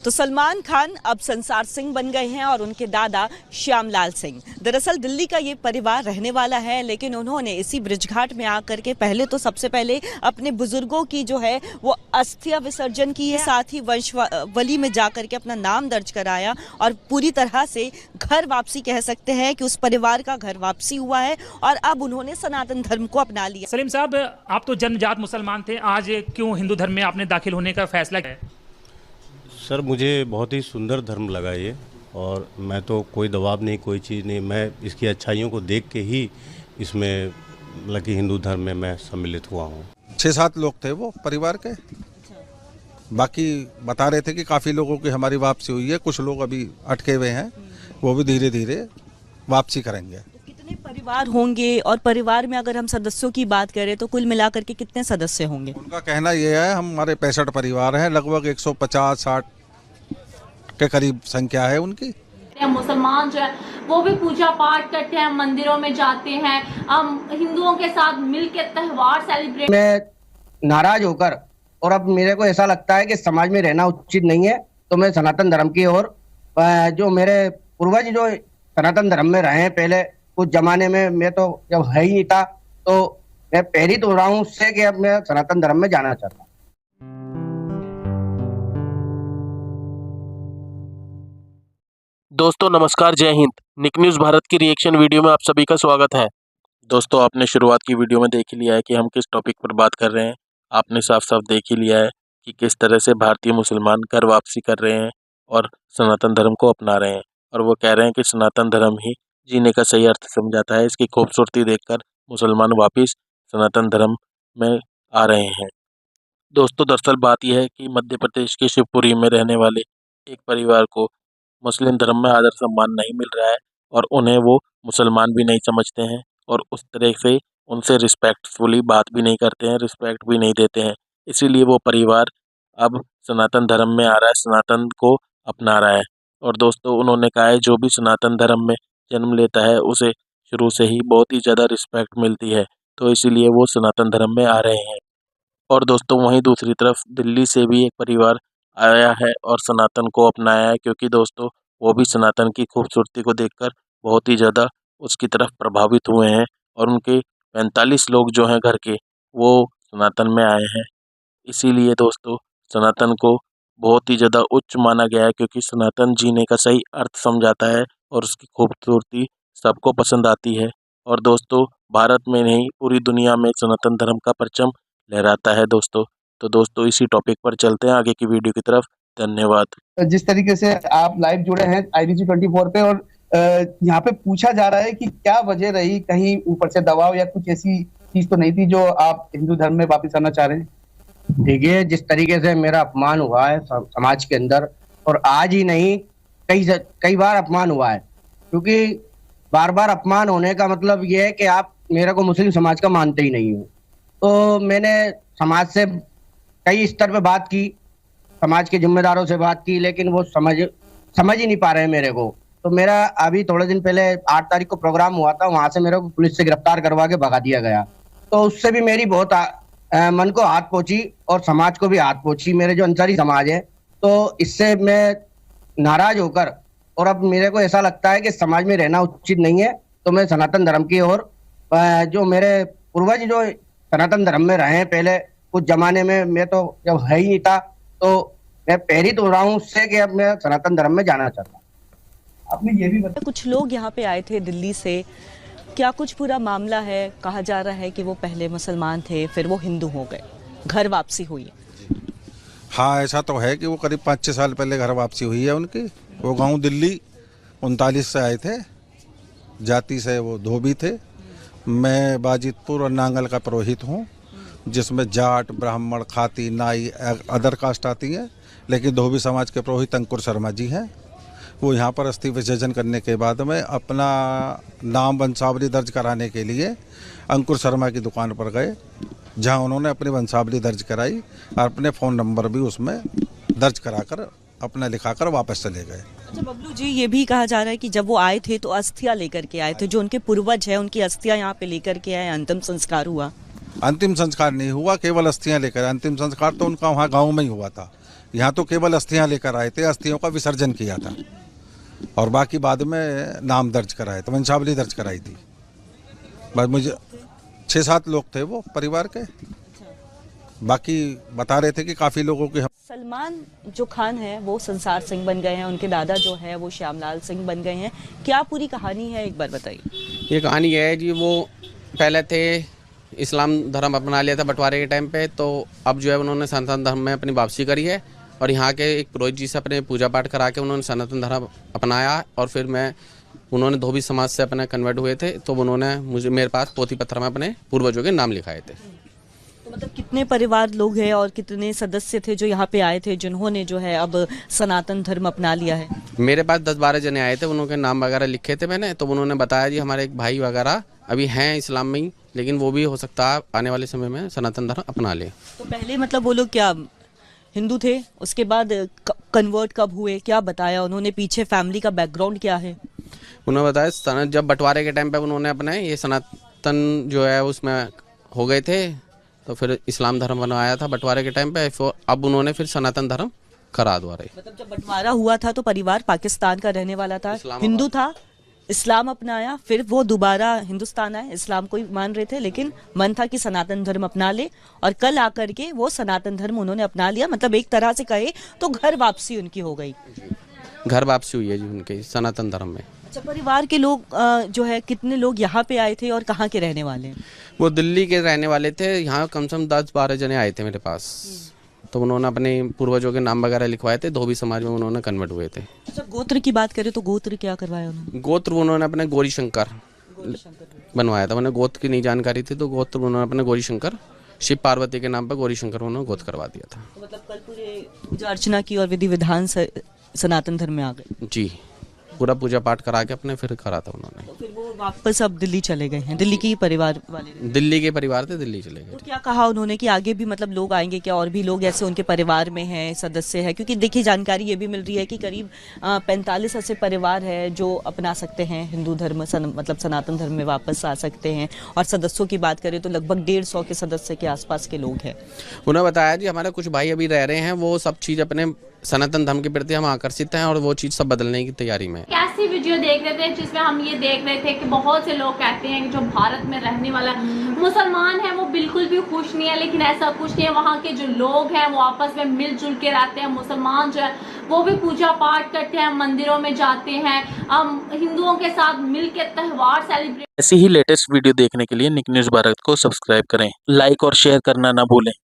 तो सलमान खान अब संसार सिंह बन गए हैं और उनके दादा श्यामलाल सिंह। दरअसल दिल्ली का ये परिवार रहने वाला है, लेकिन उन्होंने इसी ब्रिजघाट में आकर के सबसे पहले अपने बुजुर्गों की जो है वो अस्थियां विसर्जन की है, साथ ही वंशावली में जाकर के अपना नाम दर्ज कराया और पूरी तरह से घर वापसी कह सकते हैं कि उस परिवार का घर वापसी हुआ है और अब उन्होंने सनातन धर्म को अपना लिया। सलीम साहब, आप तो जन्मजात मुसलमान थे, आज क्यों हिंदू धर्म में आपने दाखिल होने का फैसला किया? सर, मुझे बहुत ही सुंदर धर्म लगा ये, और मैं तो कोई दबाव नहीं, कोई चीज़ नहीं, मैं इसकी अच्छाइयों को देख के ही इसमें मतलब कि हिंदू धर्म में मैं सम्मिलित हुआ हूँ। 6-7 लोग थे वो परिवार के, बाकी बता रहे थे कि काफ़ी लोगों की हमारी वापसी हुई है, कुछ लोग अभी अटके हुए हैं, वो भी धीरे धीरे वापसी करेंगे। तो कितने परिवार होंगे और परिवार में अगर हम सदस्यों की बात करें तो कुल मिलाकर के कितने सदस्य होंगे? उनका कहना ये है हमारे 65 परिवार हैं, लगभग 150-60 के करीब संख्या है उनकी। मुसलमान जो है वो भी पूजा पाठ करते हैं, मंदिरों में जाते हैं, हम हिंदुओं के साथ मिलकर त्योहार सेलिब्रेट। मैं नाराज होकर और अब मेरे को ऐसा लगता है कि समाज में रहना उचित नहीं है, तो मैं सनातन धर्म की ओर, जो मेरे पूर्वज जो सनातन धर्म में रहे हैं पहले कुछ जमाने में, मैं तो जब है ही नहीं था, तो मैं प्रेरित हो रहा हूँ उससे कि अब मैं सनातन धर्म में जाना चाहता हूँ। दोस्तों नमस्कार, जय हिंद। निक न्यूज़ भारत की रिएक्शन वीडियो में आप सभी का स्वागत है। दोस्तों, आपने शुरुआत की वीडियो में देख ही लिया है कि हम किस टॉपिक पर बात कर रहे हैं। आपने साफ साफ देख ही लिया है कि किस तरह से भारतीय मुसलमान घर वापसी कर रहे हैं और सनातन धर्म को अपना रहे हैं, और वो कह रहे हैं कि सनातन धर्म ही जीने का सही अर्थ समझाता है। इसकी खूबसूरती देखकर मुसलमान वापिस सनातन धर्म में आ रहे हैं। दोस्तों, दरअसल बात यह है कि मध्य प्रदेश के शिवपुरी में रहने वाले एक परिवार को मुस्लिम धर्म में आदर सम्मान नहीं मिल रहा है और उन्हें वो मुसलमान भी नहीं समझते हैं और उस तरह से उनसे रिस्पेक्टफुली बात भी नहीं करते हैं, रिस्पेक्ट भी नहीं देते हैं। इसीलिए वो परिवार अब सनातन धर्म में आ रहा है, सनातन को अपना रहा है। और दोस्तों, उन्होंने कहा है जो भी सनातन धर्म में जन्म लेता है उसे शुरू से ही बहुत ही ज़्यादा रिस्पेक्ट मिलती है, तो इसीलिए वो सनातन धर्म में आ रहे हैं। और दोस्तों, वहीं दूसरी तरफ दिल्ली से भी एक परिवार आया है और सनातन को अपनाया है, क्योंकि दोस्तों वो भी सनातन की खूबसूरती को देखकर बहुत ही ज़्यादा उसकी तरफ प्रभावित हुए हैं और उनके 45 लोग जो हैं घर के, वो सनातन में आए हैं। इसीलिए दोस्तों, सनातन को बहुत ही ज़्यादा उच्च माना गया है, क्योंकि सनातन जीने का सही अर्थ समझाता है और उसकी खूबसूरती सबको पसंद आती है। और दोस्तों, भारत में नहीं पूरी दुनिया में सनातन धर्म का परचम लहराता है दोस्तों। तो दोस्तों, इसी टॉपिक पर चलते हैं आगे की वीडियो की तरफ। धन्यवाद। जिस तरीके से आप लाइव जुड़े हैं IBC 24 पे, और यहाँ पे पूछा जा रहा है कि क्या वजह रही, कहीं ऊपर से दबाव या कुछ ऐसी चीज तो नहीं थी जो आप हिंदू धर्म में वापस आना चाह रहे हैं? देखिए, जिस तरीके से मेरा अपमान हुआ है समाज के अंदर, और आज ही नहीं कई बार अपमान हुआ है, क्योंकि बार बार अपमान होने का मतलब ये है कि आप मेरे को मुस्लिम समाज का मानते ही नहीं हो। तो मैंने समाज से कई स्तर पे बात की, समाज के जिम्मेदारों से बात की, लेकिन वो समझ ही नहीं पा रहे हैं मेरे को। तो मेरा अभी थोड़े दिन पहले 8 तारीख को प्रोग्राम हुआ था, वहां से मेरे को पुलिस से गिरफ्तार करवा के भगा दिया गया। तो उससे भी मेरी बहुत मन को हाथ पहुंची और समाज को भी हाथ पहुंची, मेरे जो अंसारी समाज है। तो इससे मैं नाराज होकर, और अब मेरे को ऐसा लगता है कि समाज में रहना उचित नहीं है, तो मैं सनातन धर्म की ओर, जो मेरे पूर्वज जो सनातन धर्म में रहे हैं पहले कुछ जमाने में, मैं तो जब है ही नहीं था, तो मैं प्रेरित हो रहा हूँ उससे कि अब मैं सनातन धर्म में जाना चाहता हूँ। आपने ये भी बताया कुछ लोग यहाँ पे आए थे दिल्ली से, क्या कुछ पूरा मामला है? कहा जा रहा है कि वो पहले मुसलमान थे, फिर वो हिंदू हो गए, घर वापसी हुई। हाँ, ऐसा तो है कि वो करीब 5-6 साल पहले घर वापसी हुई है उनकी। वो गांव दिल्ली 39 से आए थे, जाति से वो धोबी थे। मैं बाजितपुर और नांगल का पुरोहित हूँ, जिसमें जाट, ब्राह्मण, खाती, नाई, अदर कास्ट आती है, लेकिन धोबी समाज के पुरोहित अंकुर शर्मा जी हैं। वो यहाँ पर अस्थि विसर्जन करने के बाद में अपना नाम वंशावली दर्ज कराने के लिए अंकुर शर्मा की दुकान पर गए, जहाँ उन्होंने अपनी वंशावली दर्ज कराई और अपने फ़ोन नंबर भी उसमें दर्ज कराकर अपना लिखाकर वापस चले गए। अच्छा बबलू जी, ये भी कहा जा रहा है कि जब वो आए थे तो अस्थियां लेकर के आए थे, जो उनके पूर्वज है उनकी अस्थियां यहाँ पे लेकर के आए, अंतिम संस्कार हुआ। अंतिम संस्कार नहीं हुआ, केवल अस्थियां लेकर। अंतिम संस्कार तो उनका वहाँ गांव में ही हुआ था, यहाँ तो केवल अस्थियां लेकर आए थे, अस्थियों का विसर्जन किया था और बाकी बाद में नाम दर्ज कराए थे, वंशावली दर्ज कराई थी। बस मुझे 6-7 लोग थे वो परिवार के, बाकी बता रहे थे कि काफ़ी लोगों की। सलमान जो खान है वो संसार सिंह बन गए हैं, उनके दादा जो है वो श्यामलाल सिंह बन गए हैं। क्या पूरी कहानी है, एक बार बताइए। ये कहानी है जी, वो पहले थे इस्लाम धर्म अपना लिया था बंटवारे के टाइम पे, तो अब जो है उन्होंने सनातन धर्म में अपनी वापसी करी है और यहाँ के एक पुरोहित जी से अपने पूजा पाठ करा के उन्होंने सनातन धर्म अपनाया। और फिर उन्होंने धोबी समाज से अपने कन्वर्ट हुए थे, तो उन्होंने मेरे पास पोथी पत्थर में अपने पूर्वजों के नाम लिखाए थे। तो मतलब कितने परिवार लोग हैं और कितने सदस्य थे जो यहाँ पे आए थे, जिन्होंने जो है अब सनातन धर्म अपना लिया है? मेरे पास 10-12 जने आए थे, उनके नाम वगैरह लिखे थे मैंने, तो उन्होंने बताया जी हमारे एक भाई वगैरह अभी हैं इस्लाम में ही, लेकिन वो भी हो सकता है आने वाले समय में सनातन धर्म अपना ले। तो पहले मतलब वो लोग क्या हिंदू थे, उसके बाद कन्वर्ट कब हुए, क्या बताया उन्होंने, पीछे फैमिली का बैकग्राउंड क्या है? उन्होंने बताया जब बंटवारे के टाइम पे उन्होंने अपने ये सनातन जो है उसमें हो गए थे, तो फिर इस्लाम धर्म बनवाया था बंटवारे के टाइम पे, अब उन्होंने फिर सनातन धर्म करा दोबारा। मतलब जब बंटवारा हुआ था तो परिवार पाकिस्तान का रहने वाला था, हिंदू था, इस्लाम अपनाया, फिर वो दोबारा हिंदुस्तान आए, इस्लाम को ही मान रहे थे, लेकिन मन था कि सनातन धर्म अपना ले, और कल आकर के वो सनातन धर्म उन्होंने अपना लिया। मतलब एक तरह से कहे तो घर वापसी उनकी हो गई। घर वापसी हुई है जी उनके सनातन धर्म में। अच्छा, परिवार के लोग जो है कितने लोग यहाँ पे आए थे और कहाँ के रहने वाले हैं? वो दिल्ली के रहने वाले थे, यहाँ कम से कम 10-12 जने आए थे मेरे पास, तो उन्होंने अपने पूर्वजों के नाम वगैरह लिखवाए थे, धोबी समाज में उन्होंने कन्वर्ट हुए थे। अच्छा, गोत्र की बात करें तो गोत्र क्या करवाया उन्होंने? गोत्र उन्होंने अपने गौरी शंकर बनवाया था, उन्हें गोत्र की नहीं जानकारी थी, तो गोत्र उन्होंने अपने गौरी शंकर, शिव पार्वती के नाम पर गौरी शंकर उन्होंने गोत्र करवा दिया था। तो मतलब कल पूरे पूजा अर्चना की और विधि विधान से सनातन धर्म में आ गए? जी, पूरा पूजा पाठ करा के अपने फिर करा था उन्होंने। तो फिर वो वापस अब दिल्ली चले गए हैं, दिल्ली की परिवार वाले? दिल्ली के परिवार थे, दिल्ली चले गए। तो क्या कहा उन्होंने कि आगे भी मतलब लोग आएंगे क्या, और भी लोग ऐसे उनके परिवार में हैं, सदस्य हैं? क्योंकि देखिए जानकारी ये भी मिल रही है कि करीब 45 ऐसे परिवार है जो अपना सकते हैं हिंदू धर्म, मतलब सनातन धर्म में वापस आ सकते हैं, और सदस्यों की बात करें तो लगभग 150 के सदस्य के आसपास के लोग हैं। उन्होंने बताया जी हमारे कुछ भाई अभी रह रहे हैं, वो सब चीज़ अपने सनातन धर्म के प्रति हम आकर्षित हैं और वो चीज़ सब बदलने की तैयारी में। कैसी वीडियो देख रहे थे जिसमें हम ये देख रहे थे कि बहुत से लोग कहते हैं कि जो भारत में रहने वाला मुसलमान है वो बिल्कुल भी खुश नहीं है, लेकिन ऐसा कुछ नहीं है। वहाँ के जो लोग हैं वो आपस में मिलजुल के रहते हैं। मुसलमान जो है वो भी पूजा पाठ करते हैं, मंदिरों में जाते हैं, हिंदुओं के साथ मिल के त्यौहार सेलिब्रेट। ऐसी ही लेटेस्ट वीडियो देखने के लिए निक न्यूज़ भारत को सब्सक्राइब करें, लाइक और शेयर करना ना भूलें।